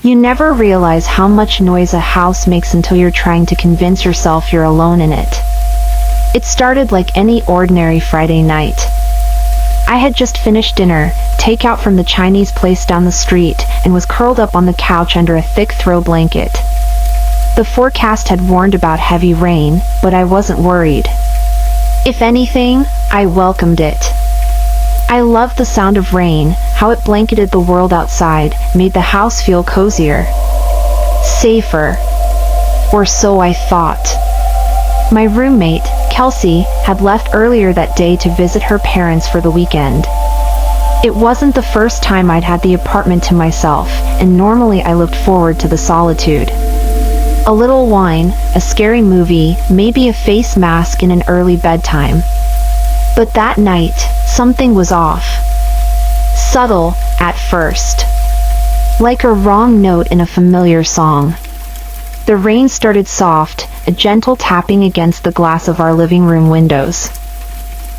You never realize how much noise a house makes until you're trying to convince yourself you're alone in it. It started like any ordinary Friday night. I had just finished dinner, takeout from the Chinese place down the street, and was curled up on the couch under a thick throw blanket. The forecast had warned about heavy rain, but I wasn't worried. If anything, I welcomed it. I loved the sound of rain, how it blanketed the world outside, made the house feel cozier. Safer. Or so I thought. My roommate, Kelsey, had left earlier that day to visit her parents for the weekend. It wasn't the first time I'd had the apartment to myself, and normally I looked forward to the solitude. A little wine, a scary movie, maybe a face mask and an early bedtime. But that night, something was off. Subtle, at first. Like a wrong note in a familiar song. The rain started soft, a gentle tapping against the glass of our living room windows.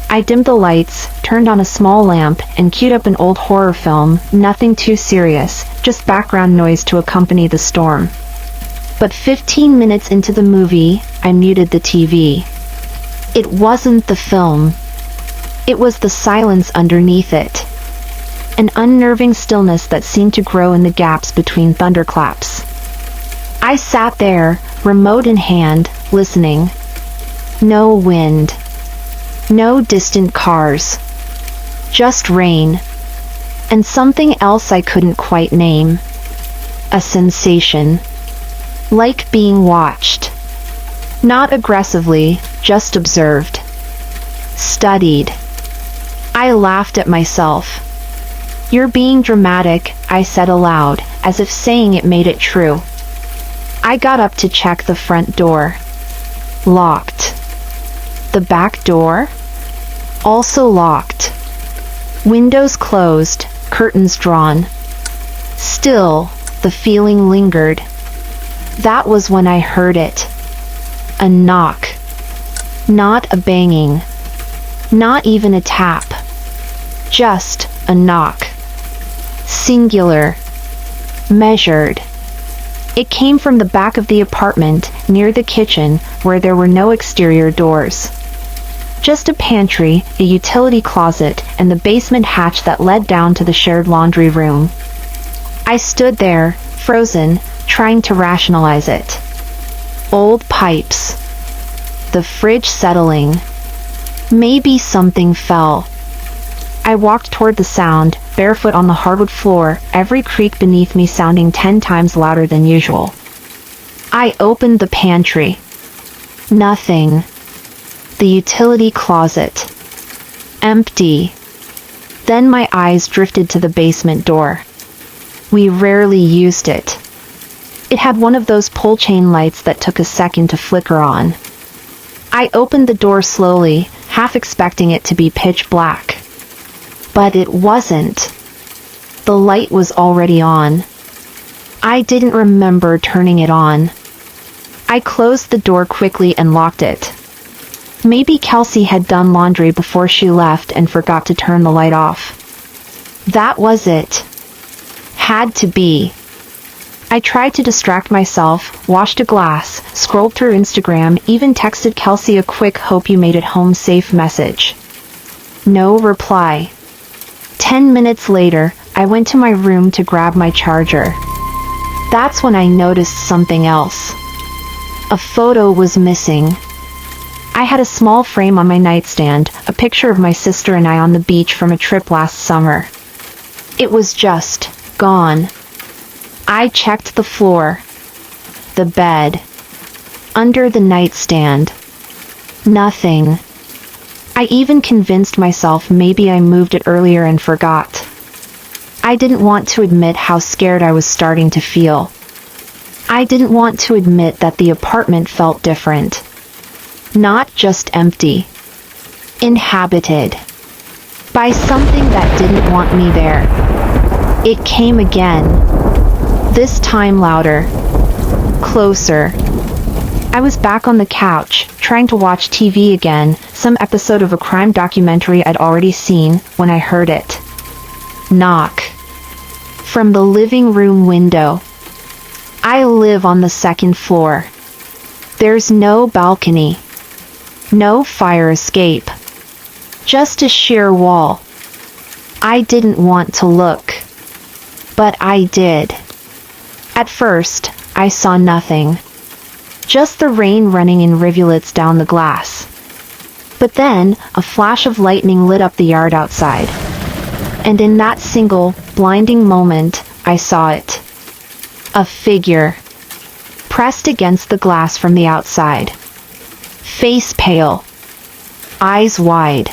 I dimmed the lights, turned on a small lamp, and queued up an old horror film, nothing too serious, just background noise to accompany the storm. But 15 minutes into the movie, I muted the TV. It wasn't the film. It was the silence underneath it. An unnerving stillness that seemed to grow in the gaps between thunderclaps. I sat there, remote in hand, listening. No wind. No distant cars. Just rain. And something else I couldn't quite name. A sensation. Like being watched. Not aggressively, just observed. Studied. I laughed at myself. "You're being dramatic," I said aloud, as if saying it made it true. I got up to check the front door. Locked. The back door? Also locked. Windows closed, curtains drawn. Still, the feeling lingered. That was when I heard it. A knock. Not a banging. Not even a tap. Just a knock. Singular. Measured. It came from the back of the apartment, near the kitchen, where there were no exterior doors. Just a pantry, a utility closet, and the basement hatch that led down to the shared laundry room. I stood there, frozen, trying to rationalize it. Old pipes. The fridge settling. Maybe something fell. I walked toward the sound, barefoot on the hardwood floor, every creak beneath me sounding 10 times louder than usual. I opened the pantry. Nothing. The utility closet. Empty. Then my eyes drifted to the basement door. We rarely used it. It had one of those pull chain lights that took a second to flicker on. I opened the door slowly, half expecting it to be pitch black. But it wasn't. The light was already on. I didn't remember turning it on. I closed the door quickly and locked it. Maybe Kelsey had done laundry before she left and forgot to turn the light off. That was it. Had to be. I tried to distract myself, washed a glass, scrolled through Instagram, even texted Kelsey a quick "hope you made it home safe" message. No reply. 10 minutes later, I went to my room to grab my charger. That's when I noticed something else. A photo was missing. I had a small frame on my nightstand, a picture of my sister and I on the beach from a trip last summer. It was just gone. I checked the floor, the bed, under the nightstand. Nothing. I even convinced myself maybe I moved it earlier and forgot. I didn't want to admit how scared I was starting to feel. I didn't want to admit that the apartment felt different. Not just empty. Inhabited. By something that didn't want me there. It came again. This time louder. Closer. I was back on the couch, trying to watch TV again, some episode of a crime documentary I'd already seen, when I heard it. Knock. From the living room window. I live on the second floor. There's no balcony. No fire escape. Just a sheer wall. I didn't want to look. But I did. At first, I saw nothing. Just the rain running in rivulets down the glass. But then, a flash of lightning lit up the yard outside. And in that single, blinding moment, I saw it. A figure. Pressed against the glass from the outside. Face pale. Eyes wide.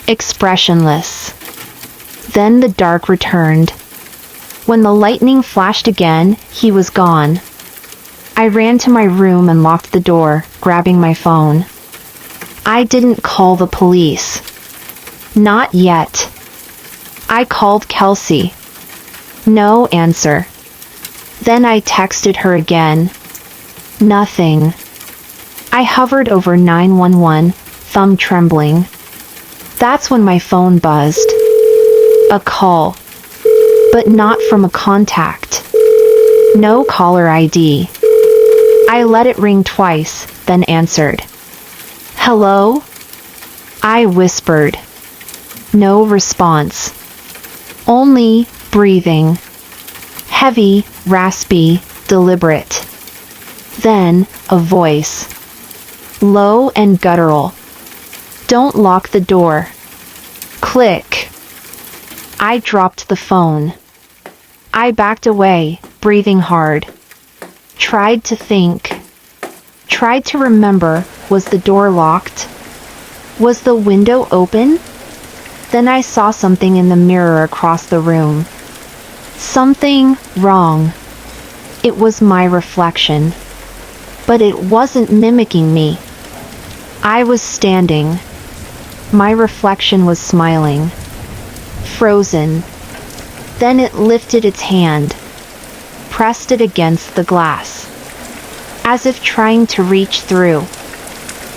Expressionless. Then the dark returned. When the lightning flashed again, he was gone. I ran to my room and locked the door, grabbing my phone. I didn't call the police. Not yet. I called Kelsey. No answer. Then I texted her again. Nothing. I hovered over 911, thumb trembling. That's when my phone buzzed. A call. But not from a contact. No caller ID. I let it ring twice, then answered. Hello? I whispered. No response. Only breathing. Heavy, raspy, deliberate. Then, a voice. Low and guttural. Don't lock the door. Click. I dropped the phone. I backed away, breathing hard. Tried to think. Tried to remember, was the door locked? Was the window open? Then I saw something in the mirror across the room. Something wrong. It was my reflection. But it wasn't mimicking me. I was standing. My reflection was smiling. Frozen. Then it lifted its hand. Pressed it against the glass. As if trying to reach through.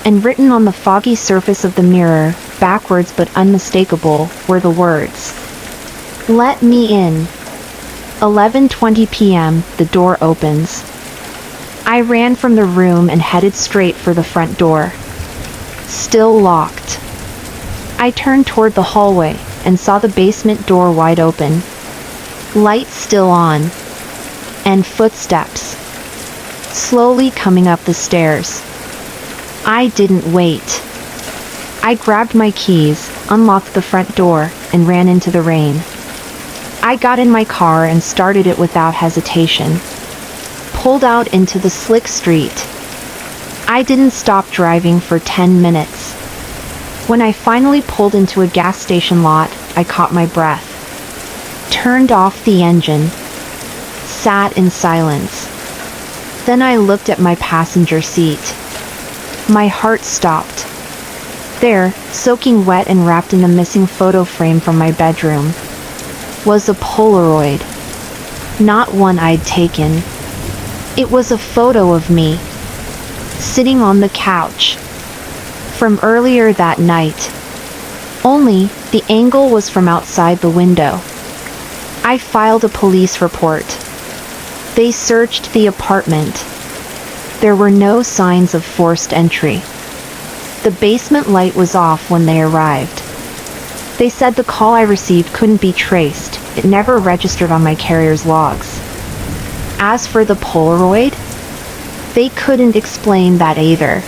And written on the foggy surface of the mirror, backwards but unmistakable, were the words. Let me in. 11:20 p.m., the door opens. I ran from the room and headed straight for the front door. Still locked. I turned toward the hallway and saw the basement door wide open. Light still on. And footsteps. Slowly coming up the stairs. I didn't wait. I grabbed my keys, unlocked the front door, and ran into the rain. I got in my car and started it without hesitation. Pulled out into the slick street. I didn't stop driving for 10 minutes. When I finally pulled into a gas station lot, I caught my breath. Turned off the engine. Sat in silence. Then I looked at my passenger seat. My heart stopped. There, soaking wet and wrapped in the missing photo frame from my bedroom, was a Polaroid. Not one I'd taken. It was a photo of me, sitting on the couch, from earlier that night. Only, the angle was from outside the window. I filed a police report. They searched the apartment. There were no signs of forced entry. The basement light was off when they arrived. They said the call I received couldn't be traced. It never registered on my carrier's logs. As for the Polaroid, they couldn't explain that either.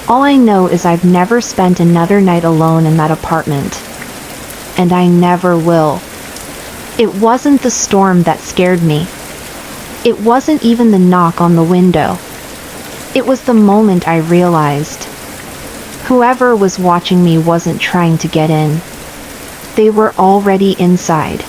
All I know is I've never spent another night alone in that apartment. And I never will. It wasn't the storm that scared me. It wasn't even the knock on the window. It was the moment I realized whoever was watching me wasn't trying to get in. They were already inside.